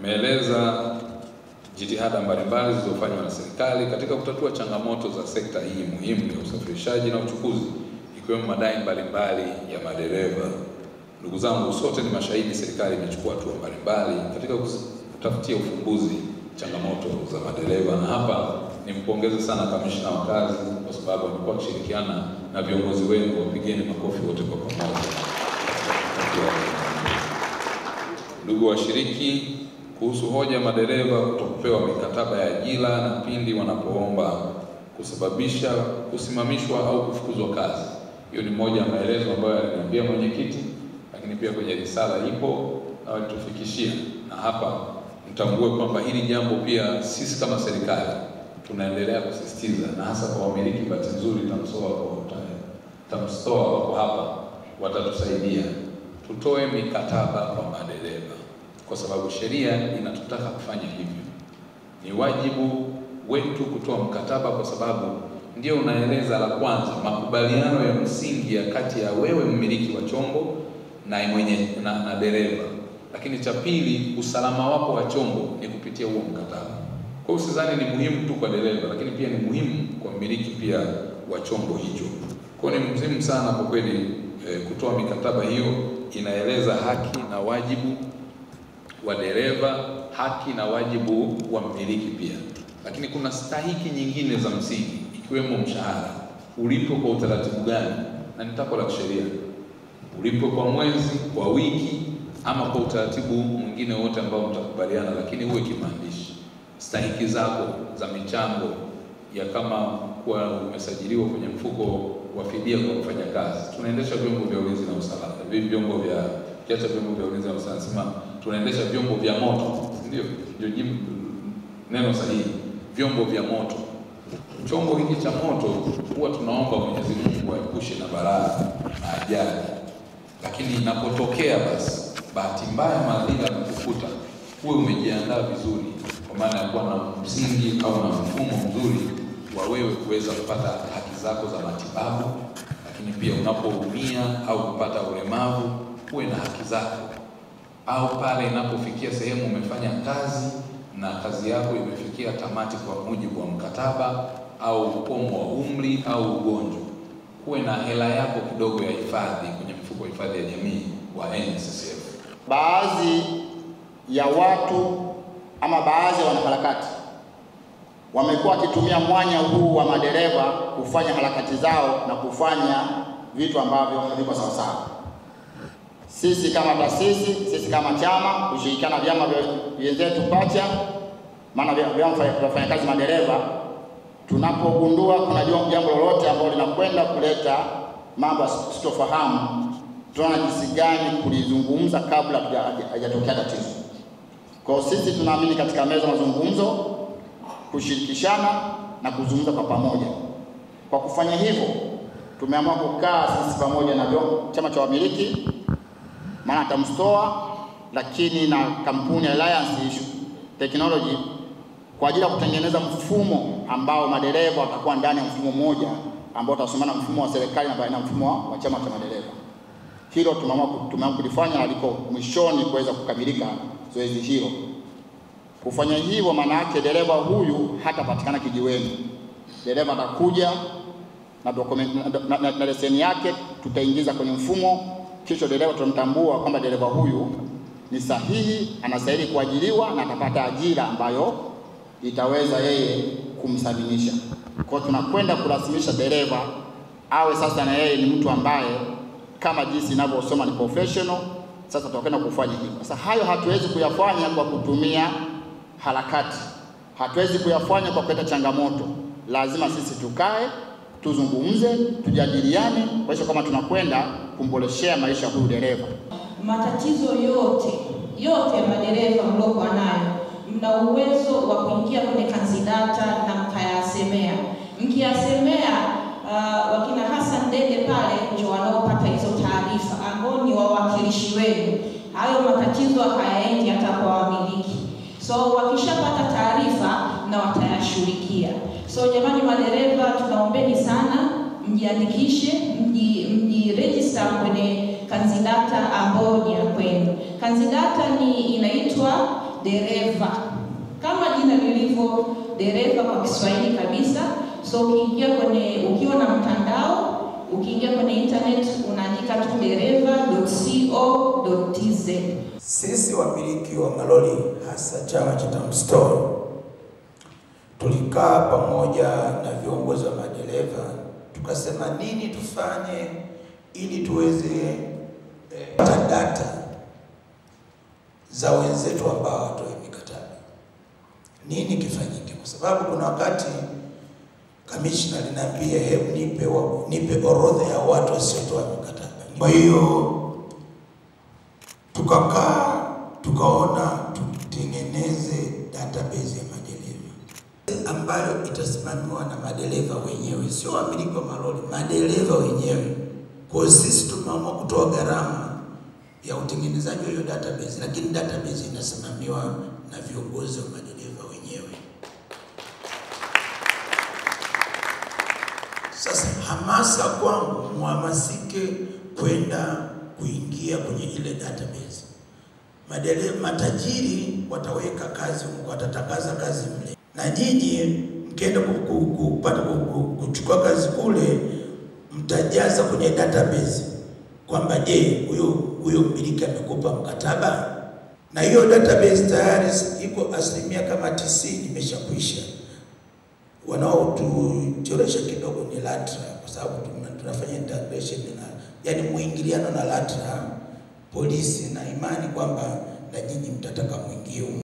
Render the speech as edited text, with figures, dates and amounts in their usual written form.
Meeleza jitihada mbalimbali zilizofanywa na serikali katika kutatua changamoto za sekta hii muhimu ya usafirishaji na uchukuzi, ikiwemo madai mbalimbali ya madereva. Ndugu zangu, sote ni mashahidi, serikali imechukua hatua mbalimbali katika kutafutia ufumbuzi changamoto za madereva, na hapa nimpongeze sana kamishna wa kazi kwa sababu amekuwa akishirikiana na viongozi wenu. Wapigeni makofi wote kwa pamoja. Ndugu washiriki, kuhusu hoja madereva kutokupewa mikataba ya ajira na pindi wanapoomba kusababisha kusimamishwa au kufukuzwa kazi. Hiyo ni moja ya maelezo ambayo aliniambia mwenyekiti, lakini pia kwenye risala ipo na walitufikishia, na hapa mtambue kwamba hili jambo pia sisi kama serikali tunaendelea kusisitiza, na hasa kwa wamiliki. Bahati nzuri TAMSTOA wako hapa, watatusaidia tutoe mikataba kwa madereva, kwa sababu sheria inatutaka kufanya hivyo. Ni wajibu wetu kutoa mkataba, kwa sababu ndio unaeleza, la kwanza, makubaliano ya msingi ya kati ya wewe mmiliki wa chombo na dereva, lakini cha pili, usalama wako wa chombo ni kupitia huo mkataba. Kwa hiyo sidhani ni muhimu tu kwa dereva, lakini pia ni muhimu kwa mmiliki pia wa chombo hicho. Kwa hiyo ni muhimu sana kwa kweli kutoa mikataba hiyo. Inaeleza haki na wajibu wa dereva, haki na wajibu wa mmiliki pia. Lakini kuna stahiki nyingine za msingi, ikiwemo mshahara, ulipo kwa utaratibu gani, na ni takwa la kisheria, ulipo kwa mwezi, kwa wiki, ama kwa utaratibu mwingine wote ambao mtakubaliana, lakini uwe kimaandishi. Stahiki zako za michango ya kama kuwa umesajiliwa kwenye mfuko wa fidia kwa kufanya kazi. Tunaendesha vyombo vya ulinzi na usalama, vyombo vya kiacha vyombo vya ulinzi na usalama, sema tunaendesha vyombo vya moto, ndio neno sahihi, vyombo vya moto. Chombo hiki cha moto huwa tunaomba Mwenyezi Mungu aepushe na balaa na ajali, lakini inapotokea basi bahati mbaya madhara yanakukuta, uwe umejiandaa vizuri, kwa maana ya kuwa na msingi au na mfumo mzuri wa wewe kuweza kupata haki zako za matibabu, lakini pia unapoumia au kupata ulemavu uwe na haki zako, au pale inapofikia sehemu umefanya kazi na kazi yako imefikia tamati kwa mujibu wa mkataba, au ukomo wa umri au ugonjwa, kuwe na hela yako kidogo ya hifadhi kwenye mfuko wa hifadhi ya jamii wa NSSF. Baadhi ya watu ama baadhi ya wanaharakati wamekuwa wakitumia mwanya huu wa madereva kufanya harakati zao na kufanya vitu ambavyo haviko sawa sawa. Sisi kama taasisi, sisi kama chama, kushirikiana na vyama wenzetu pacha, maana vyama vya wafanyakazi madereva, tunapogundua kuna jambo lolote ambalo linakwenda kuleta mambo sitofahamu, tunaona jinsi gani kulizungumza kabla hajatokea tatizo. Kwa sisi tunaamini katika meza mazungumzo, kushirikishana na kuzungumza kwa pamoja. Kwa kufanya hivyo, tumeamua kukaa sisi pamoja na chama cha wamiliki, maana TAMSTOA, lakini na kampuni Alliance Technology, kwa ajili ya kutengeneza mfumo ambao madereva watakuwa ndani ya mfumo mmoja ambao utasomana mfumo wa serikali na mfumo wa chama cha madereva. Hilo tumeamua kulifanya na liko mwishoni kuweza kukamilika zoezi hilo. Kufanya hivyo maana yake dereva huyu hatapatikana kijiweni. Dereva atakuja na document na leseni yake, tutaingiza kwenye mfumo, kisha dereva tutamtambua kwamba dereva huyu ni sahihi, anastahili kuajiriwa na atapata ajira ambayo itaweza yeye kumsalimisha. Kwa tunakwenda kurasimisha dereva awe sasa na yeye ni mtu ambaye kama jinsi ninavyosoma ni professional. Sasa tutakwenda kufanya hivyo. Sasa hayo hatuwezi kuyafanya kwa kutumia harakati, hatuwezi kuyafanya kwa kuleta changamoto. Lazima sisi tukae, tuzungumze, tujadiliane kwa hiyo kama tunakwenda kumboreshea maisha huyu dereva. Matatizo yote ya madereva mliokuwa nayo, mna uwezo wa kuingia kwenye kanzidata na mkayasemea. Mkiyasemea, wakina Hassan Dede pale ndio wanaopata hizo taarifa, ambao ni wawakilishi wenu. Hayo matatizo hayaendi hata kwa wamiliki. So wakishapata taarifa na watayashughulikia. So jamani madereva, tunaombeni sana mjiandikishe, mjiregister kwenye kanzidata ambayo ni ya kwenu. Kanzidata inaitwa dereva, kama jina lilivyo dereva kwa Kiswahili kabisa. So ukiwa na mtandao, ukiingia kwenye internet unaandika tu dereva.co.tz. Sisi wamiliki wa malori, hasa chama cha TAMSTOL, tulikaa pamoja na viongozi wa madereva tukasema nini tufanye ili tuweze kupata data za wenzetu ambao watoe mikataba. Nini kifanyike? Kwa sababu kuna wakati kamishna aliniambia hebu nipe orodha ya watu wasiotoa mikataba. Kwa hiyo tukaona tutengeneze database ya madereva ambayo itasimamiwa na madereva wenyewe, sio wamiliki wa malori, madereva wenyewe. Kwa sisi tumeamua kutoa gharama ya utengenezaji wa hiyo database, lakini database inasimamiwa na viongozi wa madereva wenyewe. Sasa hamasa kwangu, muhamasike kwenda kuingia kwenye ile database. Madereva matajiri wataweka kazi, watatangaza kazi mle, na nyinyi mkienda kuchukua kazi kule, mtajaza kwenye database kwamba je, huyo mmiliki amekupa mkataba. Na hiyo database tayari iko 90% imeshakwisha. Wanaotuchoresha kidogo ni LATRA, kwa sababu tunafanya integration yani muingiliano na LATRA, polisi, na imani kwamba na nyinyi mtataka mwingie.